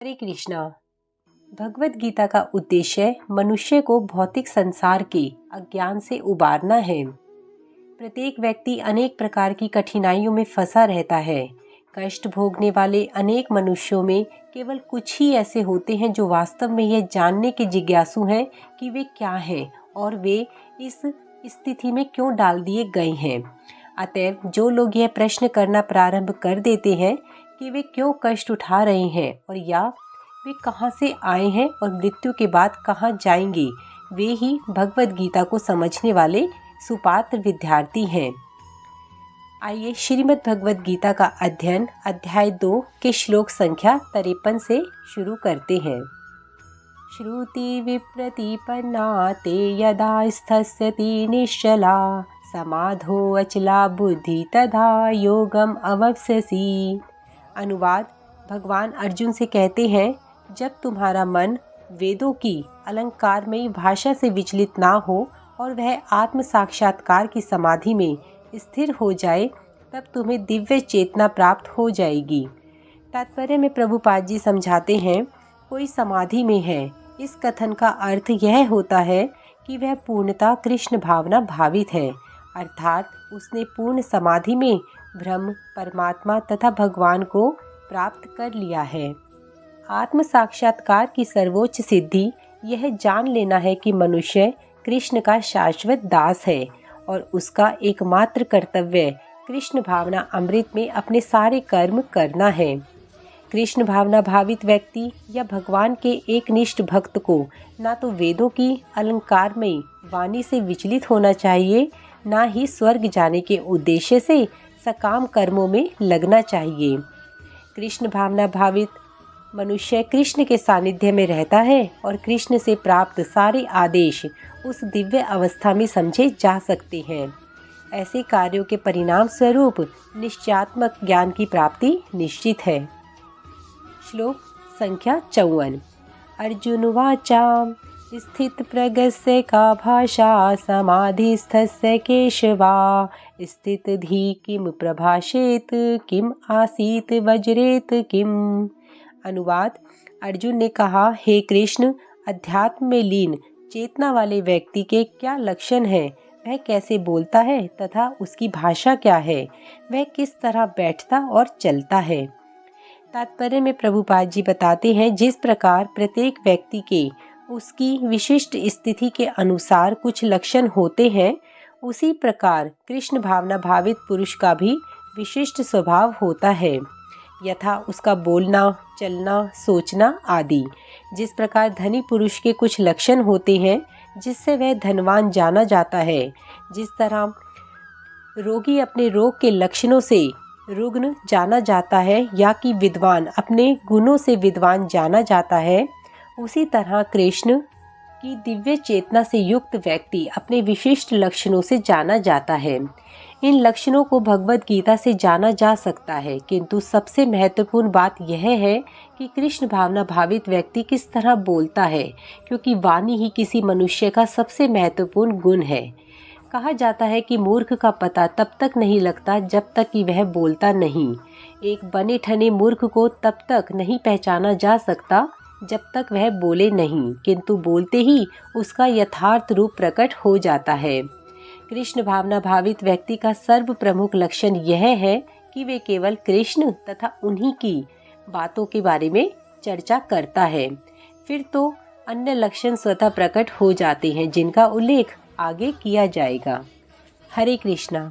हरे कृष्णा। भगवत गीता का उद्देश्य मनुष्य को भौतिक संसार के अज्ञान से उबारना है। प्रत्येक व्यक्ति अनेक प्रकार की कठिनाइयों में फंसा रहता है। कष्ट भोगने वाले अनेक मनुष्यों में केवल कुछ ही ऐसे होते हैं जो वास्तव में यह जानने के जिज्ञासु हैं कि वे क्या हैं और वे इस स्थिति में क्यों डाल दिए गए हैं। अतएव जो लोग यह प्रश्न करना प्रारंभ कर देते हैं कि वे क्यों कष्ट उठा रहे हैं और या वे कहाँ से आए हैं और मृत्यु के बाद कहाँ जाएंगे, वे ही भगवत गीता को समझने वाले सुपात्र विद्यार्थी हैं। आइए श्रीमद् भगवत गीता का अध्ययन अध्याय 2 के श्लोक संख्या 53 से शुरू करते हैं। श्रुति विप्रतिपन्ना ते यदा स्थस्यति निश्चला समाधो अचला बुद्धि तथा योगम अवप्स्यसि। अनुवाद: भगवान अर्जुन से कहते हैं, जब तुम्हारा मन वेदों की अलंकारमयी भाषा से विचलित ना हो और वह आत्म साक्षात्कार की समाधि में स्थिर हो जाए, तब तुम्हें दिव्य चेतना प्राप्त हो जाएगी। तात्पर्य में प्रभुपाद जी समझाते हैं, कोई समाधि में है, इस कथन का अर्थ यह होता है कि वह पूर्णतः कृष्ण भावना भावित है, अर्थात उसने पूर्ण समाधि में ब्रह्म, परमात्मा तथा भगवान को प्राप्त कर लिया है। आत्म साक्षात्कार की सर्वोच्च सिद्धि यह जान लेना है कि मनुष्य कृष्ण का शाश्वत दास है और उसका एकमात्र कर्तव्य कृष्ण भावना अमृत में अपने सारे कर्म करना है। कृष्ण भावना भावित व्यक्ति या भगवान के एकनिष्ठ भक्त को ना तो वेदों की अलंकारमयी वाणी से विचलित होना चाहिए, ना ही स्वर्ग जाने के उद्देश्य से सकाम कर्मों में लगना चाहिए। कृष्ण भावना भावित मनुष्य कृष्ण के सानिध्य में रहता है और कृष्ण से प्राप्त सारे आदेश उस दिव्य अवस्था में समझे जा सकते हैं। ऐसे कार्यों के परिणाम स्वरूप निश्चयात्मक ज्ञान की प्राप्ति निश्चित है। श्लोक संख्या 54। अर्जुन वाचा स्थित प्रगस्य का भाषा समाधिस्थस्य केशवा स्थित धी किम प्रभाषेत किम आसीत वज्रेत किम। अनुवाद: अर्जुन ने कहा, हे कृष्ण, अध्यात्म में लीन चेतना वाले व्यक्ति के क्या लक्षण हैं, वह कैसे बोलता है तथा उसकी भाषा क्या है, वह किस तरह बैठता और चलता है। तात्पर्य में प्रभुपाद जी बताते हैं, जिस प्रकार प्रत्येक व्यक्ति के उसकी विशिष्ट स्थिति के अनुसार कुछ लक्षण होते हैं, उसी प्रकार कृष्ण भावना भावित पुरुष का भी विशिष्ट स्वभाव होता है, यथा उसका बोलना, चलना, सोचना आदि। जिस प्रकार धनी पुरुष के कुछ लक्षण होते हैं जिससे वह धनवान जाना जाता है, जिस तरह रोगी अपने रोग के लक्षणों से रुग्ण जाना जाता है या कि विद्वान अपने गुणों से विद्वान जाना जाता है, उसी तरह कृष्ण की दिव्य चेतना से युक्त व्यक्ति अपने विशिष्ट लक्षणों से जाना जाता है। इन लक्षणों को भगवत गीता से जाना जा सकता है, किंतु सबसे महत्वपूर्ण बात यह है कि कृष्ण भावना भावित व्यक्ति किस तरह बोलता है, क्योंकि वाणी ही किसी मनुष्य का सबसे महत्वपूर्ण गुण है। कहा जाता है कि मूर्ख का पता तब तक नहीं लगता जब तक कि वह बोलता नहीं। एक बने ठने मूर्ख को तब तक नहीं पहचाना जा सकता जब तक वह बोले नहीं, किंतु बोलते ही उसका यथार्थ रूप प्रकट हो जाता है। कृष्ण भावना भावित व्यक्ति का सर्व प्रमुख लक्षण यह है कि वे केवल कृष्ण तथा उन्हीं की बातों के बारे में चर्चा करता है। फिर तो अन्य लक्षण स्वतः प्रकट हो जाते हैं, जिनका उल्लेख आगे किया जाएगा। हरे कृष्णा।